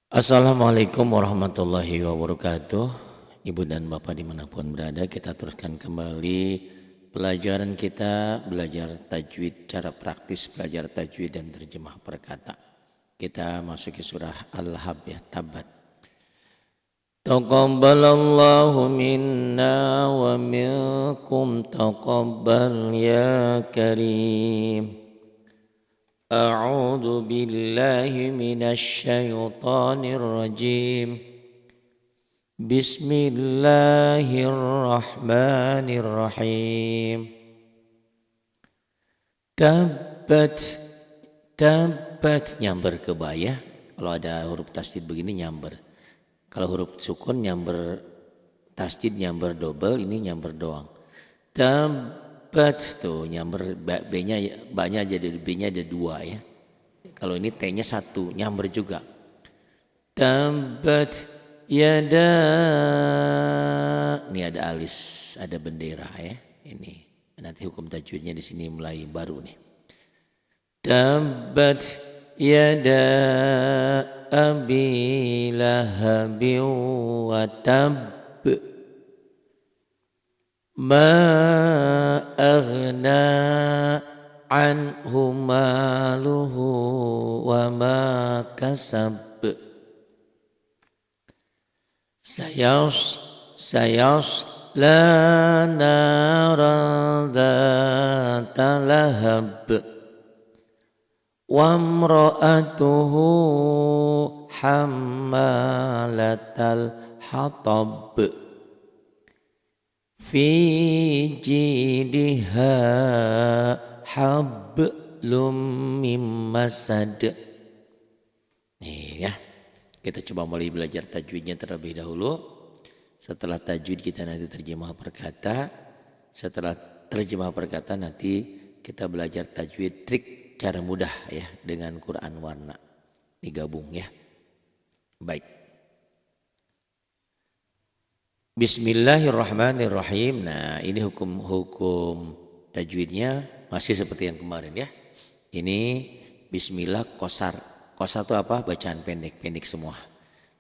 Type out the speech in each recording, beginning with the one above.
Assalamualaikum warahmatullahi wabarakatuh. Ibu dan Bapak dimanapun berada, kita teruskan kembali pelajaran kita, belajar tajwid, cara praktis belajar tajwid dan terjemah perkata. Kita masuki surah Al-Hab ya, Tabat. Taqabbalallahu minna wa minkum taqabbal ya karim. أعوذ بالله من الشيطان الرجيم بسم الله الرحمن الرحيم Tabat nyamber ke ba ya. Kalau ada huruf tasdid begini nyamber. Kalau huruf sukun nyamber tasdid nyamber double, ini nyamber doang. Tabat tuh nyamber B-nya jadi B-nya ada 2 ya. Kalau ini T-nya 1 nyamber juga. Tabat yada. Ini ada alis, ada bendera ya. Ini nanti hukum tajwidnya di sini mulai baru nih. Tabat yada abi lahabi wa tab. Ma aghna anhu maluhu wa ma kasab. Sayasla naran dhata lahab wa imra'atuhu hammalatal hatab fi jidha hablum mim masad. Nih ya, kita coba mulai belajar tajwidnya terlebih dahulu. Setelah tajwid kita nanti terjemah perkata. Setelah terjemah perkata nanti kita belajar tajwid trik cara mudah ya dengan Quran warna. Digabung ya. Baik. Bismillahirrahmanirrahim. Nah, ini hukum tajwidnya masih seperti yang kemarin ya. Ini bismillah qasar. Qasar itu apa? Bacaan pendek semua.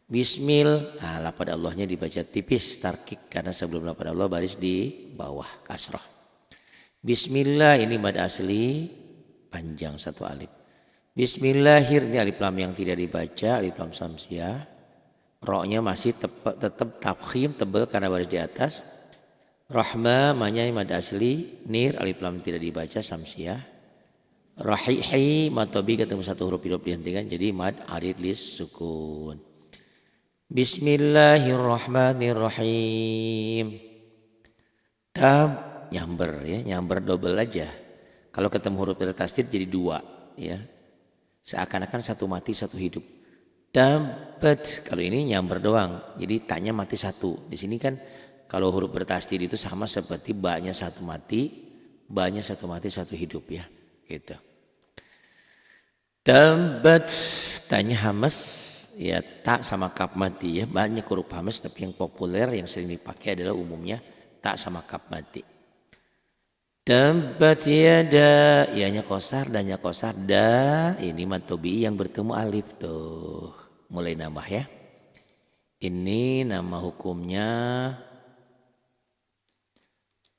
Bismil, nah lafaz Allahnya dibaca tipis tarkik karena sebelum lafaz Allah baris di bawah kasrah. Bismillah ini mad asli panjang 1 alif. Bismillahir ini alif lam yang tidak dibaca, alif lam samsiah. Roknya masih tetap tafkhim tebal karena baris di atas. Rahma manya mad asli, nir alif lam tidak dibaca samsiah. Rahihi matobi ketemu 1 huruf hidup dihentikan jadi mad arid lis sukun. Bismillahirrahmanirrahim. Tab nyamber ya, nyamber double aja. Kalau ketemu huruf tasdid jadi 2 ya. Seakan-akan 1 mati 1 hidup. Dapat kalau ini nyamber doang jadi tanya mati 1. Di sini kan kalau huruf bertasdid itu sama seperti ba-nya 1 mati, ba-nya 1 mati 1 hidup ya gitu. Dapat tanya hamas ya, tak sama kaf mati ya, banyak huruf hamas tapi yang populer yang sering dipakai adalah umumnya tak sama kaf mati. Dapat yada, ianya qasar dan nya qasar da, ini mad tobi yang bertemu alif tuh. Mulai nambah ya. Ini nama hukumnya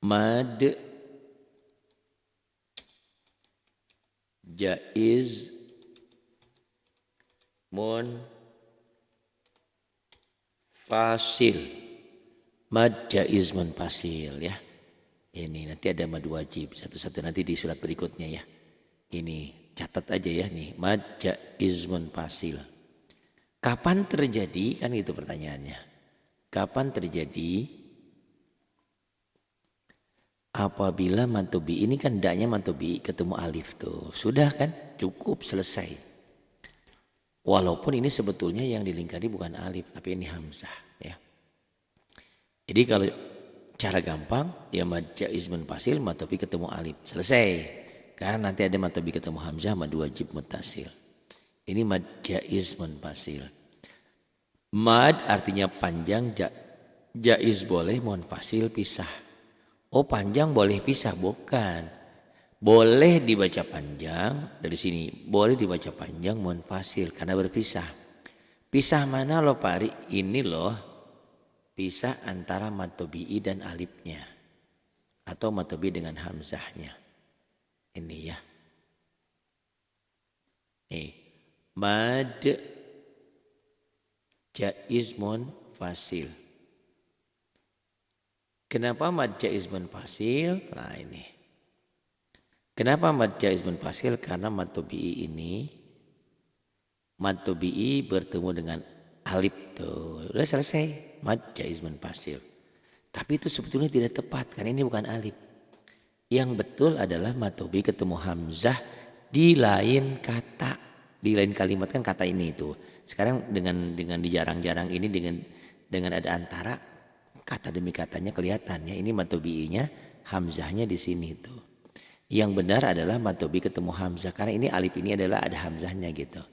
mad jaiz munfasil. Mad jaiz munfasil ya. Ini nanti ada mad wajib satu-satu nanti di surat berikutnya ya. Ini catat aja ya nih, mad jaiz munfasil. Kapan terjadi? Kan itu pertanyaannya. Kapan terjadi? Apabila mantubi ini kan daknya mantubi ketemu alif tuh. Sudah kan? Cukup selesai. Walaupun ini sebetulnya yang dilingkari bukan alif tapi ini hamzah ya. Jadi kalau cara gampang ya mad jaiz munfasil mad tobi ketemu alif. Selesai. Karena nanti ada mad tobi ketemu hamzah mad wajib muttasil. Ini mad jaiz munfasil. Mad artinya panjang, jaiz boleh, munfasil pisah. Oh panjang boleh pisah, bukan. Boleh dibaca panjang dari sini, boleh dibaca panjang munfasil karena berpisah. Pisah mana loh Pak Ari? Ini loh pisah antara mad tabi'i dan alifnya. Atau mad tabi'i dengan hamzahnya. Ini ya. Nih. Mad jaizmun fasil. Kenapa mad jaizmun fasil? Nah ini. Kenapa mad jaizmun fasil? Karena mad tabi'i ini mad tabi'i bertemu dengan alif tuh. Udah selesai. Mad jaizmun fasil. Tapi itu sebetulnya tidak tepat karena ini bukan alif. Yang betul adalah mad tabi'i ketemu hamzah di lain kata, di lain kalimat kan kata ini itu. Sekarang dengan dijarang-jarang ini dengan ada antara kata demi katanya kelihatan ya. Ini mad tabi'inya, hamzahnya di sini tuh. Yang benar adalah mad tabi'i ketemu hamzah karena ini alif ini adalah ada hamzahnya gitu.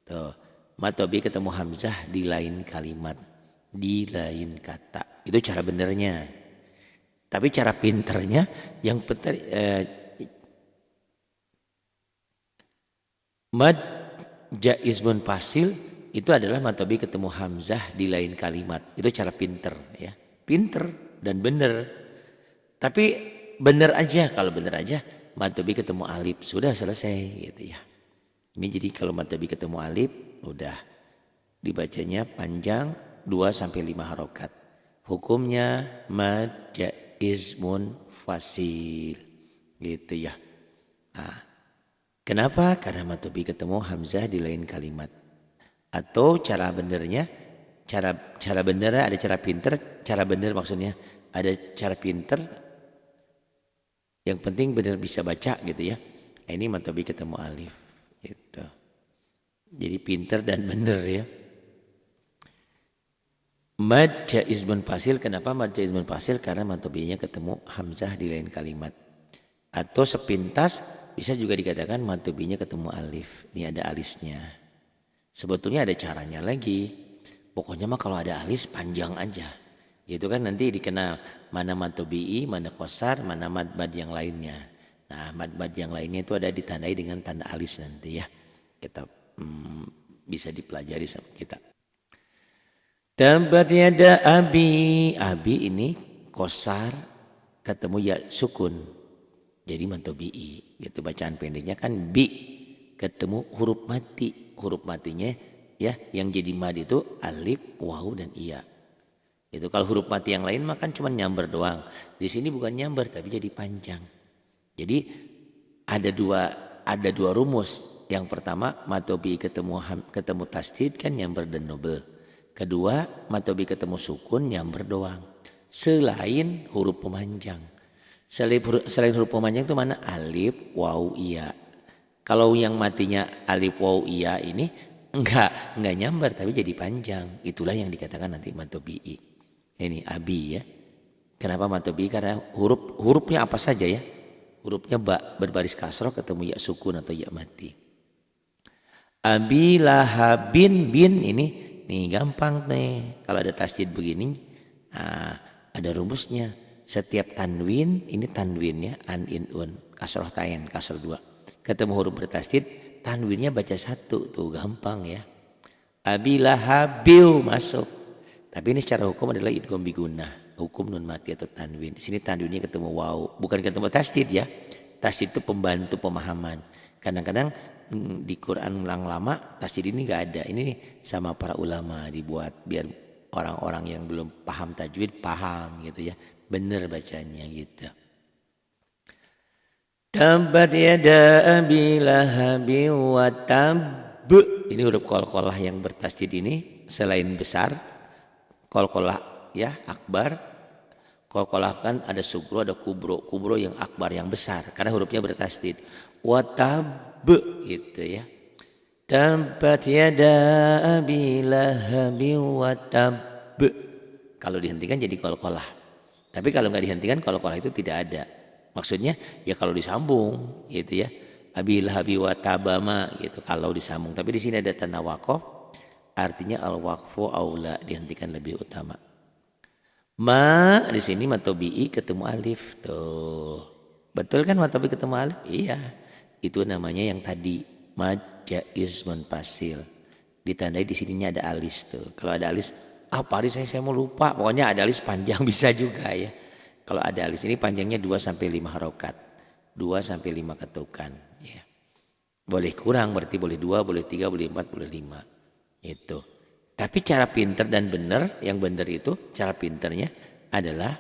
Tuh, mad tabi'i ketemu hamzah di lain kalimat, di lain kata. Itu cara benernya. Tapi cara pinternya yang mad jaizmun fasil itu adalah mad tabi'i ketemu hamzah di lain kalimat. Itu cara pinter ya. Pinter dan bener. Tapi bener aja, kalau bener aja mad tabi'i ketemu alif sudah selesai gitu ya. Ini jadi kalau mad tabi'i ketemu alif udah dibacanya panjang 2 sampai 5 harokat. Hukumnya mad jaizmun fasil gitu ya. Nah, kenapa? Karena mad tabi'i ketemu hamzah di lain kalimat. Atau cara benernya, cara benernya ada cara pinter, cara bener maksudnya ada cara pinter. Yang penting bener bisa baca gitu ya. Ini mad tabi'i ketemu alif gitu. Jadi pinter dan bener ya. Mad jaizmun fasil, kenapa mad jaizmun fasil? Karena mad tabi'inya ketemu hamzah di lain kalimat. Atau sepintas bisa juga dikatakan mad tabi'inya ketemu alif. Ini ada alisnya. Sebetulnya ada caranya lagi. Pokoknya mah kalau ada alis panjang aja. Itu kan nanti dikenal mana mad tabi'i, mana qasar, mana mad yang lainnya. Nah, mad yang lainnya itu ada ditandai dengan tanda alis nanti ya. Kita bisa dipelajari sama kita. Tabat yada abi. Abi ini qasar ketemu ya sukun. Jadi mad tabi'i. Gitu bacaan pendeknya kan bi ketemu huruf mati. Huruf matinya ya yang jadi mad itu alif, waw dan iya. Itu kalau huruf mati yang lain mah kan cuma nyamber doang. Di sini bukan nyamber tapi jadi panjang. Jadi ada dua rumus. Yang pertama mad tabi'i ketemu tasdid kan nyamber dan double. Kedua mad tabi'i ketemu sukun nyamber doang. Selain huruf pemanjang. Selain huruf pemanjang itu mana? Alif, waw, iya. Kalau yang matinya alif waw iya ini enggak nyambar tapi jadi panjang. Itulah yang dikatakan nanti mad tabi'i. Ini abi ya. Kenapa mad tabi'i? Karena hurufnya apa saja ya? Hurufnya ba berbaris kasroh ketemu ya sukun atau ya mati. Abi lahabin bin ini nih gampang nih. Kalau ada tasdid begini ada rumusnya. Setiap tanwin ini tanwinnya an in un kasroh tain kasroh 2. Ketemu huruf bertasdid, tanwinnya baca 1 tuh gampang ya. Abi lahabiu masuk. Tapi ini secara hukum adalah idgham bigunah, hukum nun mati atau tanwin. Di sini tanwinnya ketemu waw, bukan ketemu tasdid ya. Tasdid itu pembantu pemahaman. Kadang-kadang di Quran yang lama tasdid ini enggak ada. Ini sama para ulama dibuat biar orang-orang yang belum paham tajwid paham gitu ya. Benar bacanya gitu. Tabat yada abi lahabi wa tab. Ini huruf qalqalah yang bertasdid ini selain besar qalqalah ya akbar. Qalqalah kan ada sugro ada kubro. Kubro yang akbar yang besar karena hurufnya bertasdid. Wa tab gitu ya. Tabat yada abi lahabi wa tab. Kalau dihentikan jadi qalqalah. Tapi kalau enggak dihentikan qalqalah itu tidak ada. Maksudnya ya kalau disambung gitu ya. Abi lahabi wa tabama gitu kalau disambung. Tapi di sini ada tanda waqaf. Artinya al-waqfu aula dihentikan lebih utama. Ma di sini mad tabi'i ketemu alif tuh. Betul kan mad tabi'i ketemu alif? Iya. Itu namanya yang tadi mad jaizmun fasil. ditandai di sininya ada alis tuh. Kalau ada alis, apa alis saya mau lupa. Pokoknya ada alis panjang bisa juga ya. Kalau ada alis ini panjangnya 2 sampai 5 harokat. 2 sampai 5 ketukan ya. Boleh kurang berarti boleh 2, boleh 3, boleh 4, boleh 5. Itu. Tapi cara pinter dan benar, yang benar itu cara pinternya adalah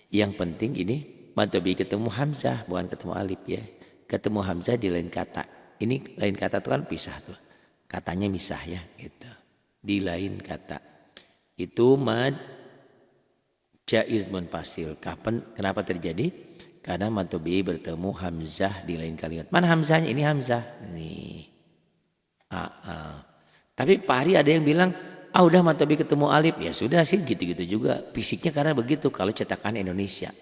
yang penting ini mad tabii ketemu hamzah bukan ketemu alif ya. Ketemu hamzah di lain kata. Ini lain kata itu kan pisah tuh. Katanya misah ya gitu. Di lain kata. Itu mad jaiz munfasil. Kenapa terjadi? Karena mad tabii bertemu hamzah di lain kalimat. Mana hamzahnya? Ini hamzah. Nih. Tapi Pak Hari ada yang bilang, udah mad tabii ketemu alif. Ya sudah sih gitu-gitu juga. Fisiknya karena begitu kalau cetakan Indonesia.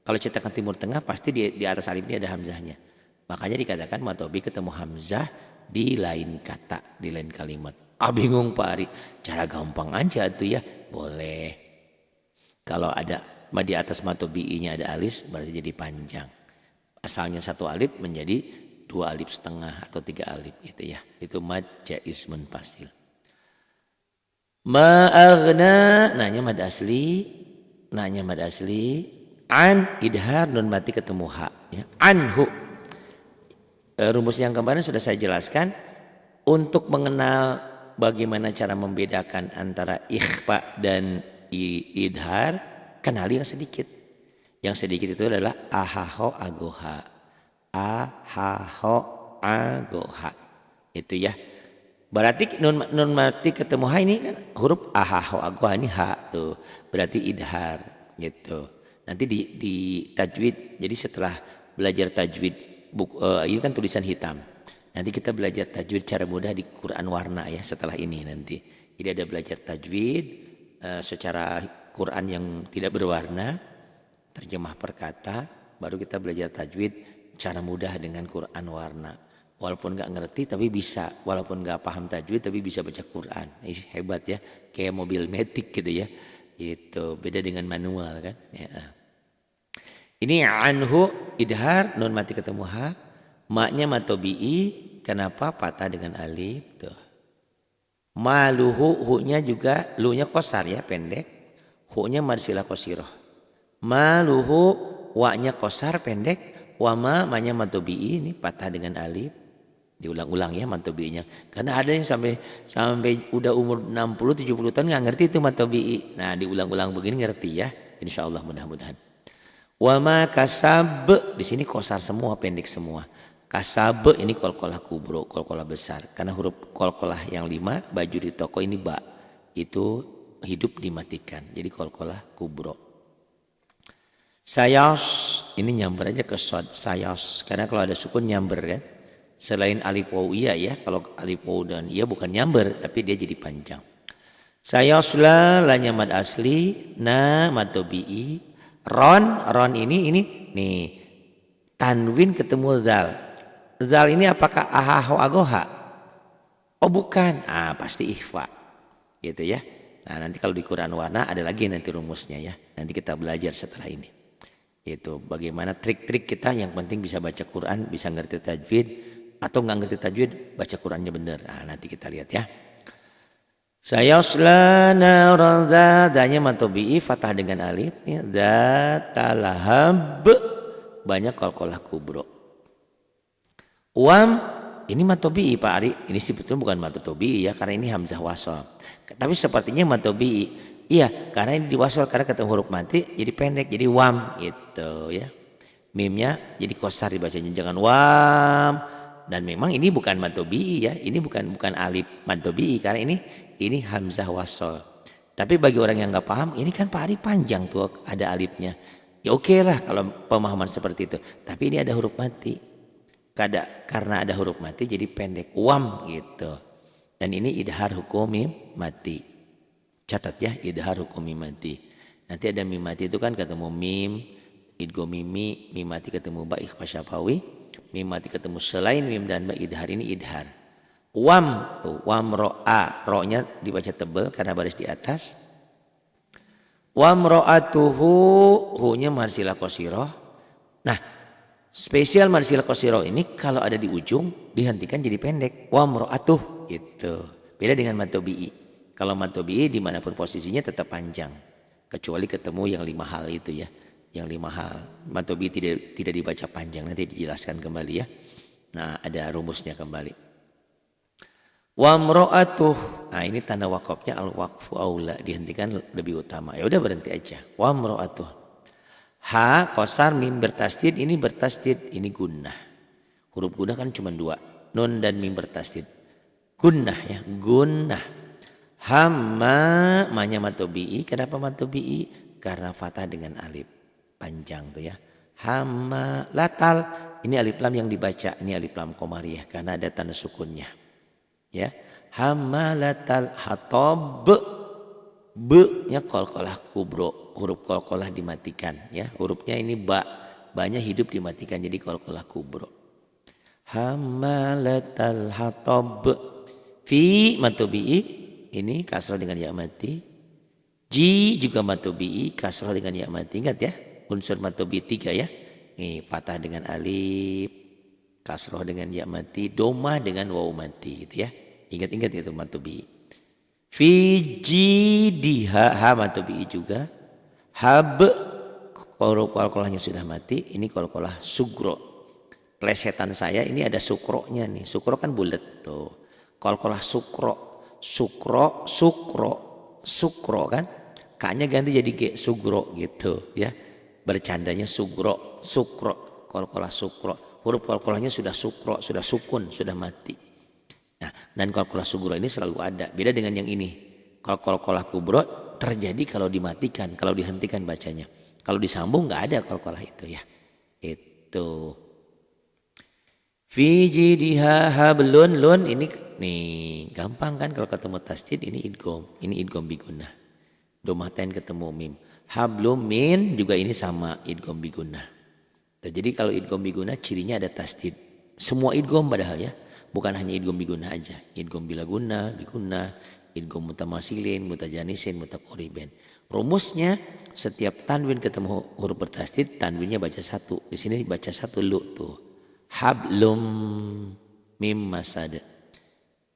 Kalau cetakan Timur Tengah pasti di atas alifnya ada hamzahnya. Makanya dikatakan mad tabii ketemu hamzah di lain kata, di lain kalimat. Bingung Pak Ari. Cara gampang aja tuh ya. Boleh. Kalau ada di atas mad tabii-nya ada alis berarti jadi panjang. Asalnya 1 alif menjadi 2 alif setengah atau 3 alif gitu ya. Itu mad jaiz munfasil. Ma'aghna nanya mad asli, an idhar nun mati ketemu ha ya. Anhu. Rumus yang kemarin sudah saya jelaskan. Untuk mengenal bagaimana cara membedakan antara ikhfa dan idhar, kenali yang sedikit. Yang sedikit itu adalah ahaho agoha. Ahaho agoha. Itu ya. Berarti nun mati ketemu ha ini kan huruf ahaho agoha ini ha tuh. Berarti idhar gitu. Nanti di tajwid. Jadi setelah belajar tajwid ini kan tulisan hitam. Nanti kita belajar tajwid cara mudah di Quran warna ya setelah ini nanti. Jadi ada belajar tajwid secara Quran yang tidak berwarna, terjemah per kata, baru kita belajar tajwid cara mudah dengan Quran warna. Walaupun nggak ngerti tapi bisa, walaupun nggak paham tajwid tapi bisa baca Quran. Ini hebat ya, kayak mobil metik gitu ya. Itu beda dengan manual kan. Ya. Ini anhu idhar nun mati ketemu ha, maknya mad tabii. Kenapa patah dengan alif tuh. Maluhu hu-nya juga lu-nya qasar ya pendek. Hu-nya mad silah qasirah. Maluhu wa-nya qasar pendek, wa ma-nya mad tabii ini patah dengan alif. Diulang-ulang ya mad tabii-nya. Karena ada yang sampai udah umur 60 70 tahun enggak ngerti itu mad tabii. Nah, diulang-ulang begini ngerti ya. Insyaallah mudah-mudahan. Wa ma kasab di sini qasar semua, pendek semua. Kasab ini qalqalah kubro, qalqalah besar. Karena huruf qalqalah yang 5 baju di toko ini ba. Itu hidup dimatikan. Jadi qalqalah kubro. Sayas ini nyamber aja ke sod sayas. Karena kalau ada sukun nyamber kan. Selain alif waw iya ya. Kalau alif waw dan iya bukan nyamber tapi dia jadi panjang. Sayasla la mad asli, na mad tabii. Ron ini nih. Tanwin ketemu zal. Zal ini apakah ahaho agoha? Oh bukan. Pasti ikhfa. Gitu ya. Nah nanti kalau di Quran warna ada lagi nanti rumusnya ya. Nanti kita belajar setelah ini. Itu bagaimana trik-trik kita yang penting bisa baca Quran, bisa ngerti tajwid. Atau nggak ngerti tajwid, baca Qurannya benar. Nah nanti kita lihat ya. Sayasla naran zadanya mad tabii fathah dengan alif. Zatalahab banyak qalqalah kubro. Ini mad tabii Pak Ari. Ini sebetulnya bukan mad tabii ya karena ini hamzah wasal. Tapi sepertinya mad tabii. Iya, karena ini diwasal karena ketemu huruf mati jadi pendek jadi wam gitu ya. Mimnya jadi qasar dibacanya jangan wam. Dan memang ini bukan mad tabii ya. Ini bukan alif mad tabii karena ini hamzah wasal. Tapi bagi orang yang enggak paham, ini kan Pak Ari panjang tuh ada alifnya. Ya oke lah kalau pemahaman seperti itu. Tapi ini ada huruf mati. Karena ada huruf mati jadi pendek wam gitu. Dan ini idhar hukumi mati. Catat ya idhar hukumi mati. Nanti ada mim mati itu kan ketemu mim, idgham mimi, mim mati ketemu ba ikhfa syafawi, mim mati ketemu selain mim dan ba idhar ini idhar. Wam tuh wam ro'a, ro-nya dibaca tebal karena baris di atas. Wam ro'atuhu, hu-nya marsilah qasirah. Nah, spesial marsilah qasirah ini kalau ada di ujung dihentikan jadi pendek. Wam ro'atuh gitu. Beda dengan mad tabi'i. Kalau mad tabi'i dimanapun posisinya tetap panjang. Kecuali ketemu yang 5 hal itu ya. Yang 5 hal. Mad tabi'i tidak dibaca panjang. Nanti dijelaskan kembali ya. Nah ada rumusnya kembali. Wa mro'atuh. Nah ini tanda wakafnya al-waqfu aula. Dihentikan lebih utama. Ya udah berhenti aja. Wa mro'atuh. Ha, qasar, mim bertasdid. Ini bertasdid. Ini gunnah. Huruf gunnah kan cuma 2. Nun dan mim bertasdid. Gunnah ya. Gunnah. Hamma. Ma-nya mad tabi'i. Kenapa mad tabi'i? Karena fathah dengan alif. Panjang tuh ya. Hamma. Latal. Ini alif lam yang dibaca. Ini alif lam qomariyah. Karena ada tanda sukunnya. Ya, hamalatal hatab, b-nya qalqalah kubro, huruf qalqalah dimatikan ya. Hurufnya ini ba-nya hidup dimatikan jadi qalqalah kubro. Hamalatal hatab, fi mad tabi'i ini kasrah dengan ya mati. Ji juga mad tabi'i kasrah dengan ya mati. Ingat ya, unsur mad tabi'i 3 ya. Nih fathah dengan alif, kasroh dengan ya mati, doma dengan waw mati gitu ya. Ingat-ingat itu mad tabi'i. Fi jidiha ha mad tabi'i juga. Hab qalqalahnya sudah mati, ini qalqalah sugro. Plesetan saya ini ada sukronya nih. Sukro kan bulat tuh. Qalqalah sukro, sukro kan. K-nya ganti jadi G, sugro gitu ya. Bercandanya sugro, sukro, qalqalah sukro. Huruf qalqalahnya sudah sukro, sudah sukun, sudah mati. Nah, dan qalqalah sugro ini selalu ada. Beda dengan yang ini. Kalau qalqalah kubro terjadi kalau dimatikan, kalau dihentikan bacanya. Kalau disambung nggak ada qalqalah itu ya. Itu. Fi jidiha hablun lun ini nih gampang kan kalau ketemu tasdid ini idgham. Ini idgham bi gunnah. Domatain ketemu mim. Hablum min juga ini sama idgham bi gunnah. Jadi kalau idgham bi gunnah cirinya ada tasdid. Semua idgham padahal ya. Bukan hanya idgham bi gunnah aja. Idgham bila gunnah, bi gunnah, idgham mutamasilin, mutajanisin, mutaqariban. Rumusnya setiap tanwin ketemu huruf bertasdid, tanwinnya baca 1. Di sini baca 1 lu tuh. Hablum mim masad.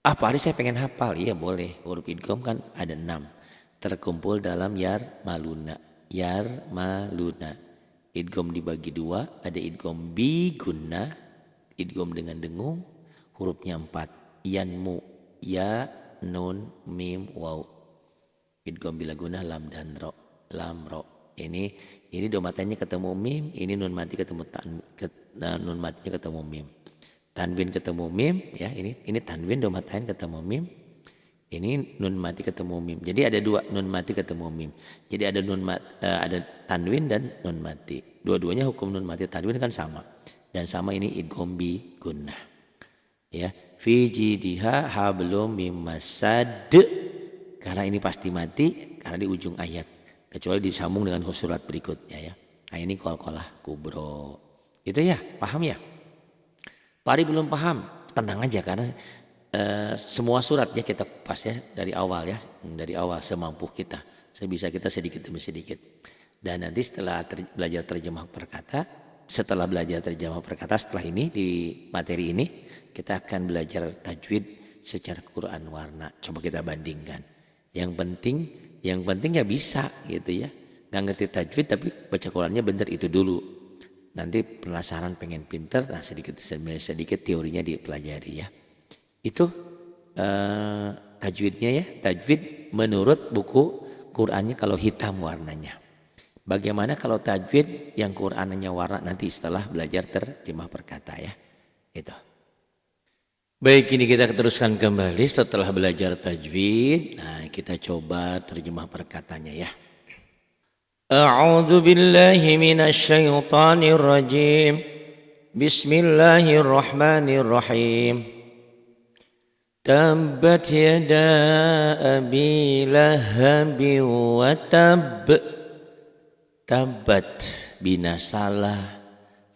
Pak Ari saya pengen hafal. Iya boleh. Huruf idgham kan ada 6. Terkumpul dalam yar maluna. Yar maluna. Idgham dibagi 2, ada idgham bi gunnah, idgham dengan dengung, hurufnya 4. Yanmu, ya, nun, mim, waw. Idgham bila gunnah lam dan ro, lam ro. Ini domatannya ketemu mim, ini nun mati ketemu nun matinya ketemu mim. Tanwin ketemu mim ya, ini tanwin domatannya ketemu mim. Ini nun mati ketemu mim. Jadi ada 2 nun mati ketemu mim. Jadi ada ada tanwin dan nun mati. Dua-duanya hukum nun mati tanwin kan sama. Dan sama ini idgham bi gunnah. Ya, fi jidiha hablum mim masad. Karena ini pasti mati karena di ujung ayat. Kecuali disambung dengan surat berikutnya ya. Nah ini qalqalah kubro. Itu ya, paham ya? Pak Ari belum paham, tenang aja karena semua suratnya kita kupas ya dari awal semampu kita, sebisa kita sedikit demi sedikit. Dan nanti setelah belajar terjemah perkata, setelah ini di materi ini kita akan belajar tajwid secara Quran warna. Coba kita bandingkan. Yang penting ya bisa gitu ya. Nggak ngerti tajwid tapi baca Qurannya bener itu dulu. Nanti penasaran pengen pinter, nah sedikit teorinya dipelajari ya. Itu tajwidnya ya. Tajwid menurut buku Qur'annya kalau hitam warnanya. Bagaimana kalau tajwid yang Qur'annya warna nanti setelah belajar terjemah perkata ya. Itu. Baik, ini kita teruskan kembali setelah belajar tajwid. Nah, kita coba terjemah perkatanya ya. A'udzu billahi minasy syaithanir rajim. Bismillahirrahmanirrahim. Tabbat yada abi lahabi wa tab. Tabbat, binasalah.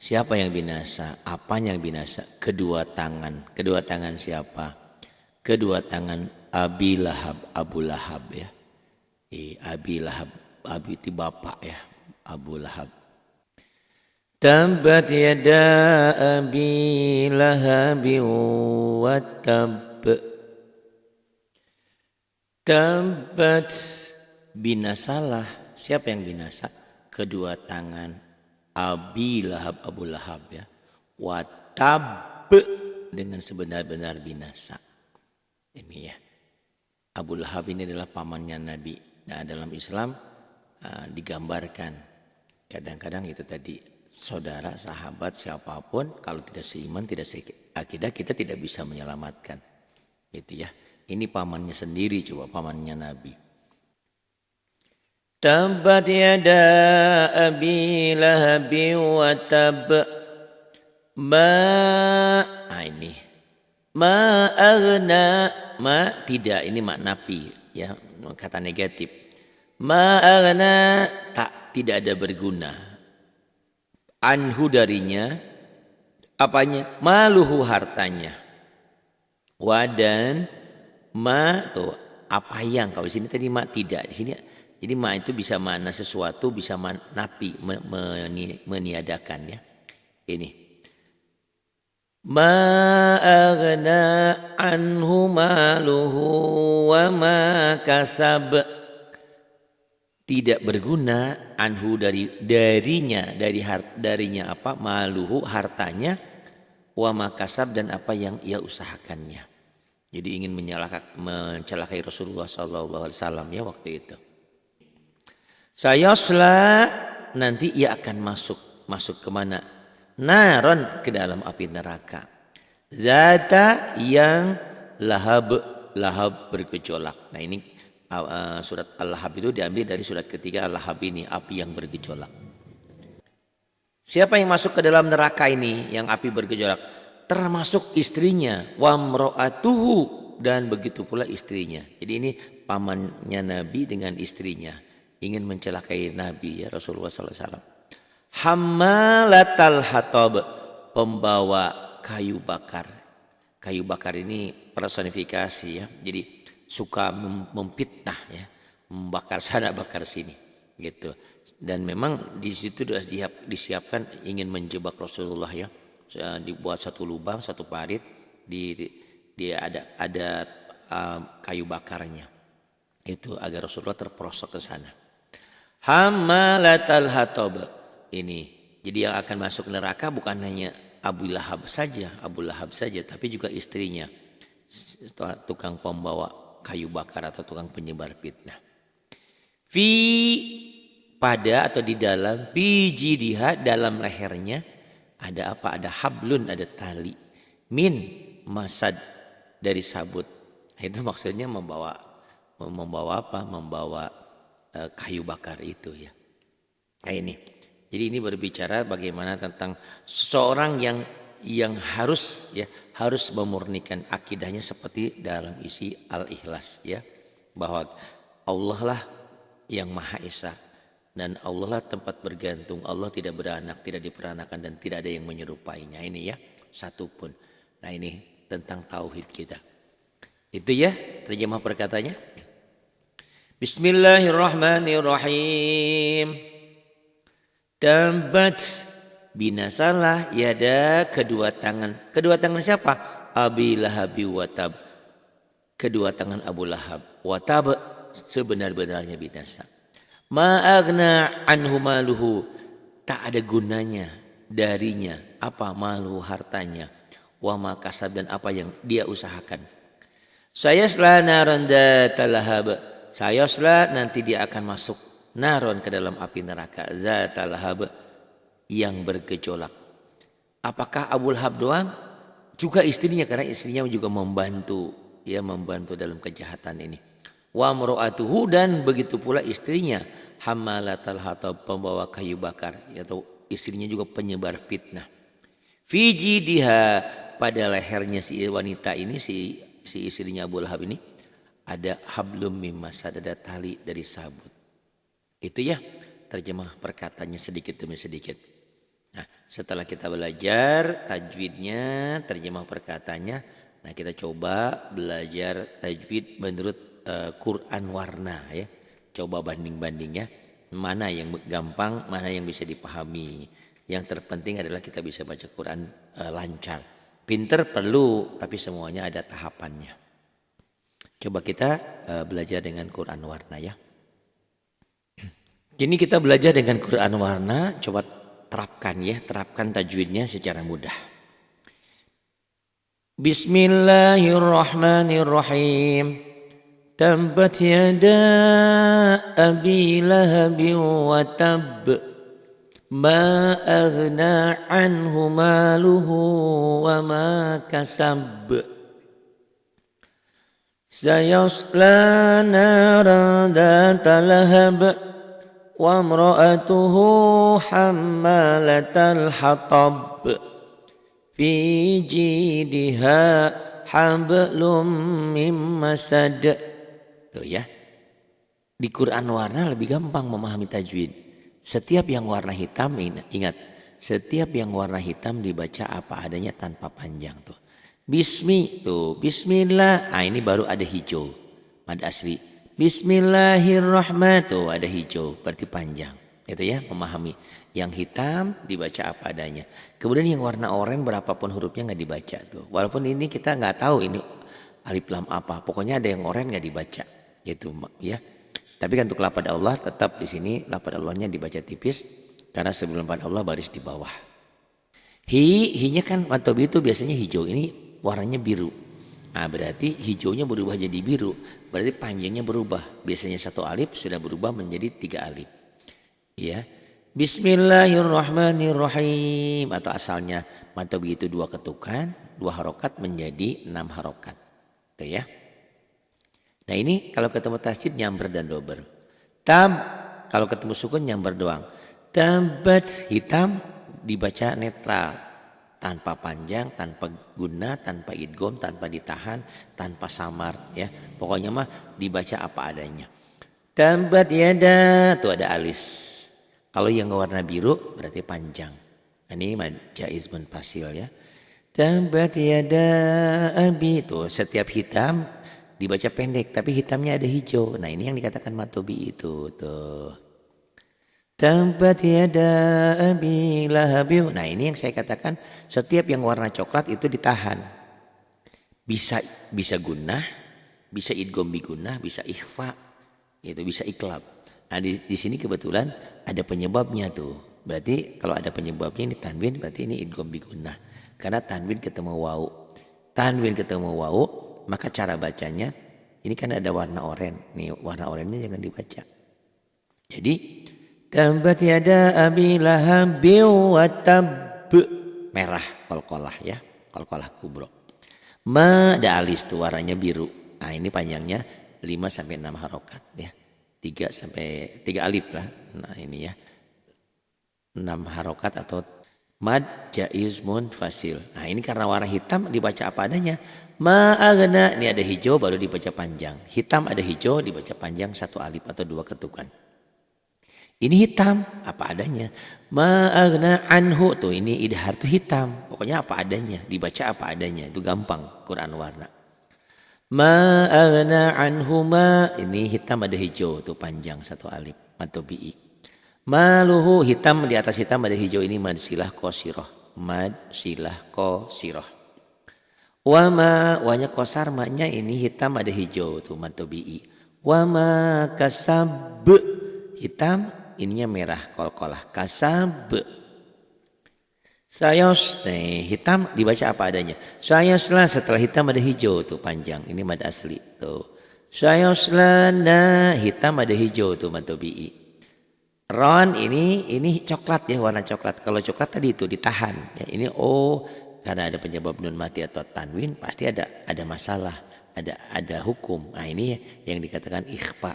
Siapa yang binasa? Apanya yang binasa? Kedua tangan. Kedua tangan siapa? Kedua tangan Abi Lahab, Abu Lahab ya. Abi Lahab, Abi itu bapak ya, Abu Lahab. Tabbat yada abi lahabi wa tab. Tabat, binasalah. Siapa yang binasa? Kedua tangan Abi Lahab, Abu Lahab ya. Watab, dengan sebenar-benar binasa. Ini ya. Abu Lahab ini adalah pamannya Nabi. Nah, dalam Islam digambarkan kadang-kadang itu tadi saudara, sahabat, siapapun kalau tidak seiman, tidak seakidah, kita tidak bisa menyelamatkan. Gitu ya. Ini pamannya sendiri, coba pamannya Nabi. Tabat yada abi lahabi wa tab. Ini. Ma aghna, ma tidak, ini mak nafi ya, kata negatif. Ma aghna, tidak ada berguna. Anhu darinya, apanya? Maluhu hartanya. Wadan ma tuh apa yang, kalau di sini tadi ma tidak, di sini jadi ma itu bisa makna sesuatu, bisa napi meniadakan ya. Ini ma aghna anhu maluhu wa ma kasab, tidak berguna anhu darinya apa, maluhu hartanya, wa ma kasab dan apa yang ia usahakannya. Jadi ingin mencelakai Rasulullah SAW ya waktu itu. Sayasla, nanti ia akan masuk kemana? Naron, ke dalam api neraka. Zata, yang lahab bergejolak. Nah ini surat Al-Lahab itu diambil dari surat ketiga Al-Lahab ini, api yang bergejolak. Siapa yang masuk ke dalam neraka ini yang api bergejolak? Termasuk istrinya, wamro'atuhu, dan begitu pula istrinya. Jadi ini pamannya Nabi dengan istrinya ingin mencelakai Nabi ya, Rasulullah SAW. Hammalatal hatab, pembawa kayu bakar. Kayu bakar ini personifikasi ya. Jadi suka memfitnah ya, membakar sana bakar sini gitu. Dan memang di situ sudah disiapkan ingin menjebak Rasulullah ya. Dibuat satu lubang, satu parit, ada kayu bakarnya. Itu agar Rasulullah terperosok ke sana. Hammalatal hatab. Ini. Jadi yang akan masuk neraka bukan hanya Abu Lahab saja, tapi juga istrinya. Tukang pembawa kayu bakar atau tukang penyebar fitnah. Fi, pada atau di dalam, fi jidiha, dalam lehernya ada apa? Ada hablun, ada tali. Min masad, dari sabut. Itu maksudnya membawa apa? Membawa kayu bakar itu ya. Nah ini. Jadi ini berbicara bagaimana tentang seseorang yang harus memurnikan akidahnya seperti dalam isi Al-Ikhlas ya. Bahwa Allah lah yang Maha Esa. Dan Allah lah tempat bergantung. Allah tidak beranak, tidak diperanakan, dan tidak ada yang menyerupainya. Ini ya, satu pun. Nah ini tentang tauhid kita. Itu ya terjemah perkataannya. Bismillahirrahmanirrahim. Tabat, binasalah yada, kedua tangan. Kedua tangan siapa? Abi Lahabi watab. Kedua tangan Abu Lahab. Watab, sebenar-benarnya binasa. Ma'agna anhu maluhu, tak ada gunanya darinya apa maluhu, hartanya, wa ma kasab, dan apa yang dia usahakan. Sayasla naron dzatal lahab, sayasla, nanti dia akan masuk naron, ke dalam api neraka, dzatal lahab, yang bergejolak. Apakah Abu Lahab doang? Juga istrinya, karena istrinya juga membantu dalam kejahatan ini. Wa mro'atuhu, dan begitu pula istrinya, hammalatal hatab, pembawa kayu bakar, atau istrinya juga penyebar fitnah. Fi jidiha, pada lehernya si wanita ini, si istrinya Abu Lahab ini, ada hablum mim masad, ada tali dari sabut. Itu ya terjemah perkataannya sedikit demi sedikit. Nah, setelah kita belajar tajwidnya, terjemah perkataannya, nah kita coba belajar tajwid menurut Quran warna ya. Coba banding-banding ya. Mana yang gampang, mana yang bisa dipahami. Yang terpenting adalah kita bisa baca Quran lancar. Pinter perlu, tapi semuanya ada tahapannya. Coba kita belajar dengan Quran warna ya. Kini kita belajar dengan Quran warna, coba terapkan tajwidnya secara mudah. Bismillahirrahmanirrahim. Tabbat yada abi lahabin wa tab. Ma aghna anhu maluhu wa ma kasab. Sayasla naran dhata lahab wa imra'atuhu hammalatal hatab fi jidha hablum mim masad. Tuh ya. Di Quran warna lebih gampang memahami tajwid. Setiap yang warna hitam, ingat, setiap yang warna hitam dibaca apa adanya tanpa panjang tuh. Bismillah. Ah, ini baru ada hijau. Mad asli. Bismillahirrahmanirrahim. Tuh ada hijau, berarti panjang. Itu ya, memahami. Yang hitam dibaca apa adanya. Kemudian yang warna oranye berapapun hurufnya nggak dibaca tuh. Walaupun ini kita nggak tahu ini alif lam apa. Pokoknya ada yang oranye nggak dibaca. Gitu ya. Tapi kan untuk lafaz Allah tetap di sini lafaz Allahnya dibaca tipis karena sebelum lafaz Allah baris di bawah. Hi-nya kan matobi itu biasanya hijau, ini warnanya biru. Nah, berarti hijaunya berubah jadi biru, berarti panjangnya berubah. Biasanya satu alif sudah berubah menjadi 3 alif. Ya. Bismillahirrahmanirrahim, atau asalnya matobi itu 2 ketukan, 2 harokat menjadi 6 harokat. Tuh ya. Nah ini kalau ketemu tasjid nyamber dan dober. Kalau ketemu sukun nyamber doang. Tabat hitam dibaca netral, tanpa panjang, tanpa guna, tanpa idgham, tanpa ditahan, tanpa samar ya. Pokoknya mah dibaca apa adanya. Tabat yada, tuh ada alis. Kalau yang warna biru berarti panjang. Ini jaiz munfasil ya. Tabat yada abi, tuh setiap hitam dibaca pendek tapi hitamnya ada hijau. Nah ini yang dikatakan matobi itu tuh. Tabbat yada abi lahabin. Nah ini yang saya katakan setiap yang warna coklat itu ditahan. Bisa gunnah, bisa idgham bigunnah, bisa ikhfa, itu bisa iklab. Nah di sini kebetulan ada penyebabnya tuh. Berarti kalau ada penyebabnya ini tanwin, berarti ini idgham bigunnah. Karena tanwin ketemu wau. Tanwin ketemu wau, maka cara bacanya ini kan ada warna oranye. Nih warna oranye jangan dibaca. Jadi Tabbat yada abi lahabin wa tab, merah qalqalah ya, qalqalah kubro. Ma ada alis tuh warnanya biru. Nah ini panjangnya 5 sampai 6 harokat ya. 3 sampai 3 alif lah. Nah ini ya. 6 harokat atau mad jaiz munfasil. Nah ini karena warna hitam dibaca apa adanya. Ma aghna, ini ada hijau baru dibaca panjang. Hitam ada hijau dibaca panjang 1 alif atau 2 ketukan. Ini hitam apa adanya. Ma aghna anhu, tuh ini idhar tuh hitam. Pokoknya apa adanya, dibaca apa adanya. Itu gampang Quran warna. Ma aghna anhu ma, ini hitam ada hijau tuh panjang 1 alif atau bi. Maluhu, hitam di atas hitam ada hijau, ini mad silah qasirah. Mad silah qasirah. Wa ma, wanya qasar, maknya ini hitam ada hijau tuh mad bi. Wa ma kasab, hitam ininya merah qalqalah kasab. Sayos, hitam dibaca apa adanya. Sayoslah, setelah hitam ada hijau tuh panjang, ini mad asli tuh. Sayoslah, nah hitam ada hijau tuh mad tabi'i. Ron ini coklat ya, warna coklat. Kalau coklat tadi itu ditahan ya. Ini karena ada penyebab nun mati atau tanwin pasti ada masalah, ada hukum. Nah ini yang dikatakan ikhfa.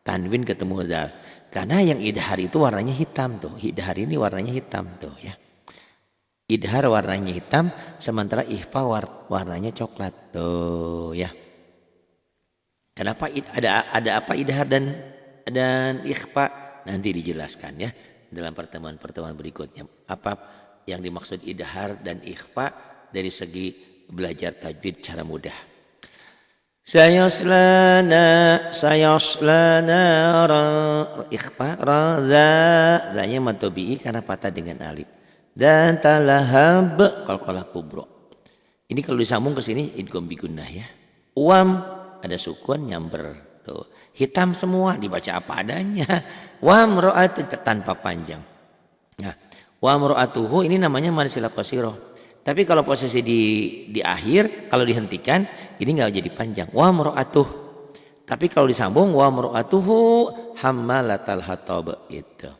Tanwin ketemu dal. Karena yang idhar itu warnanya hitam tuh. Idhar ini warnanya hitam tuh ya. Idhar warnanya hitam sementara ikhfa warnanya coklat tuh ya. Kenapa ada apa idhar dan ikhfa? Nanti dijelaskan ya dalam pertemuan-pertemuan berikutnya. Apa yang dimaksud idhar dan ikhfa dari segi belajar tajwid cara mudah. Sayaslana ikhfa za-nya mad tabi'i karena patah dengan alif. Dan talahab qalqalah kubro. Ini kalau disambung ke sini idgham bigunnah ya. ada sukun nyamber tuh. Hitam semua dibaca apa adanya. Wa mro'atu tanpa panjang. Nah, wa mro'atuhu ini namanya mad silab qasirah. Tapi kalau posisi di akhir kalau dihentikan ini enggak jadi panjang. Wa mro'atuh. Tapi kalau disambung wa mro'atuhu hammalatal hatab itu.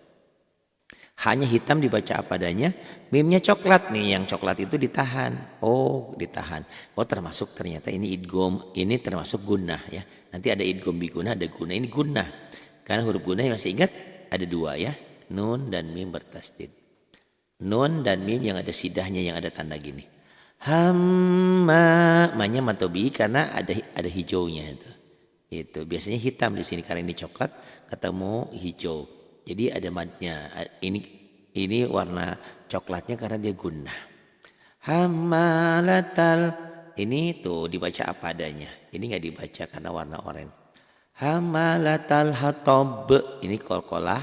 Hanya hitam dibaca apa adanya, mimnya coklat nih, yang coklat itu ditahan. Oh, ditahan. Oh, termasuk ternyata ini idgham, ini termasuk gunnah ya. Nanti ada idgham bi gunnah, ada gunnah. Ini gunnah. Karena huruf gunnah masih ingat ada dua ya, nun dan mim bertasdid. Nun dan mim yang ada sidahnya, yang ada tanda gini. Hamma, manya matobi karena ada hijaunya itu. Itu biasanya hitam di sini karena ini coklat ketemu hijau. Jadi ada madnya. Ini warna coklatnya karena dia gunnah. Hamalatal, ini tuh dibaca apa adanya. Ini nggak dibaca karena warna oranye. Hamalatal hatab, ini kolkolah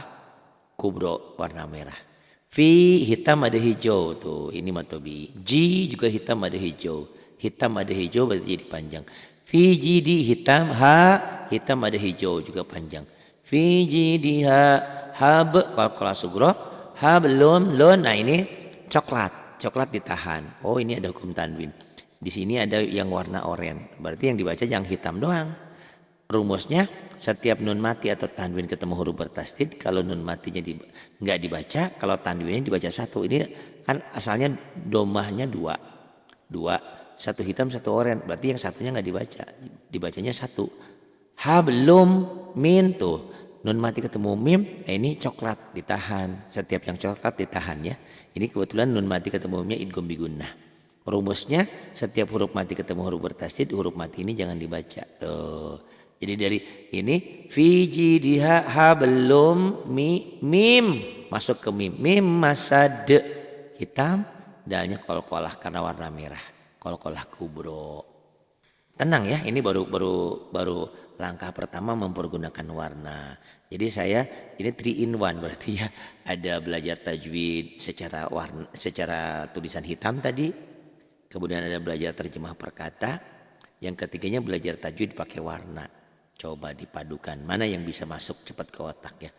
kubro warna merah. Fi hitam ada hijau tuh, ini matobi. Ji juga hitam ada hijau. Hitam ada hijau berarti jadi panjang. Fi jidi hitam, ha hitam ada hijau juga panjang. Fi jidiha hab qalqalah sugro hablum lun. Nah ini coklat ditahan. Oh ini ada hukum tanwin. Di sini ada yang warna oranye. Berarti yang dibaca yang hitam doang. Rumusnya setiap nun mati atau tanwin ketemu huruf bertasdid, kalau nun matinya nggak dibaca, kalau tanwinnya dibaca satu. Ini kan asalnya domahnya dua, satu hitam satu oranye. Berarti yang satunya nggak dibaca, dibacanya satu. Hablum min tuh. Nun mati ketemu mim, ini coklat ditahan. Setiap yang coklat ditahan ya. Ini kebetulan nun mati ketemu mimnya idgham bi gunnah. Rumusnya setiap huruf mati ketemu huruf bertasdid, huruf mati ini jangan dibaca. Tuh. Jadi dari ini fi jidiha hablum mim masuk ke mim. Mim masad hitam, dalnya qalqalah karena warna merah. Qalqalah kubro. Tenang ya, ini baru langkah pertama mempergunakan warna. Jadi saya ini 3 in 1 berarti ya, ada belajar tajwid secara warna, secara tulisan hitam tadi, kemudian ada belajar terjemah perkata, yang ketiganya belajar tajwid pakai warna. Coba dipadukan mana yang bisa masuk cepat ke otak ya.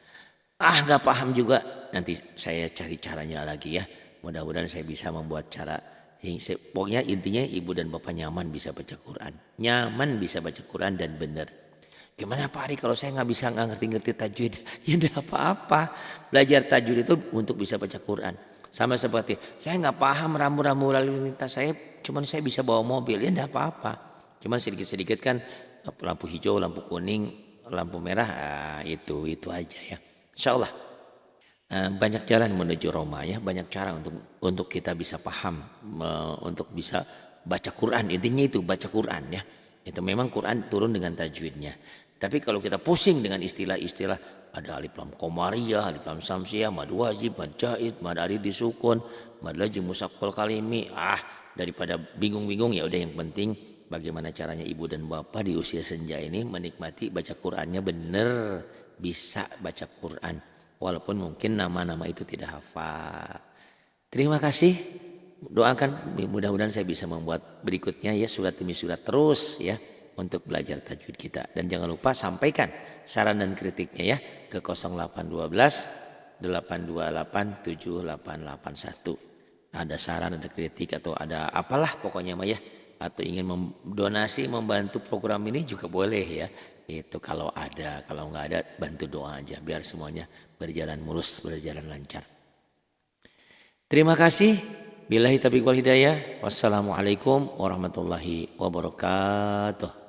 Nggak paham juga, nanti saya cari caranya lagi ya. Mudah-mudahan saya bisa membuat cara. Pokoknya intinya ibu dan bapak nyaman bisa baca Quran. Nyaman bisa baca Quran dan benar. Gimana Pak Ari kalau saya nggak ngerti-ngerti tajwid? Ya tidak apa-apa. Belajar tajwid itu untuk bisa baca Quran. Sama seperti saya nggak paham rambu-rambu lalu lintas, saya bisa bawa mobil. Ya tidak apa-apa. Cuman sedikit-sedikit kan lampu hijau, lampu kuning, lampu merah, itu aja ya. Insya Allah. Banyak jalan menuju Roma ya, banyak cara untuk kita bisa paham, untuk bisa baca Quran. Intinya itu baca Quran ya. Itu memang Quran turun dengan tajwidnya. Tapi kalau kita pusing dengan istilah-istilah, ada alif lam qamariyah, alif lam samsiyah, mad wajib, mad jaiz, mad arid disukun, mad lazim musaqqal kalimi, daripada bingung-bingung ya udah yang penting bagaimana caranya ibu dan bapak di usia senja ini menikmati baca Qurannya benar, bisa baca Quran. Walaupun mungkin nama-nama itu tidak hafal. Terima kasih. Doakan mudah-mudahan saya bisa membuat berikutnya ya, surat demi surat terus ya untuk belajar tajwid kita. Dan jangan lupa sampaikan saran dan kritiknya ya ke 0812 828 7881. Ada saran, ada kritik atau ada apalah pokoknya mah ya. Atau ingin mendonasi membantu program ini juga boleh ya. Itu kalau ada, kalau nggak ada bantu doa aja biar semuanya berjalan mulus, berjalan lancar. Terima kasih. Billahi taufiq wal hidayah. Wassalamualaikum warahmatullahi wabarakatuh.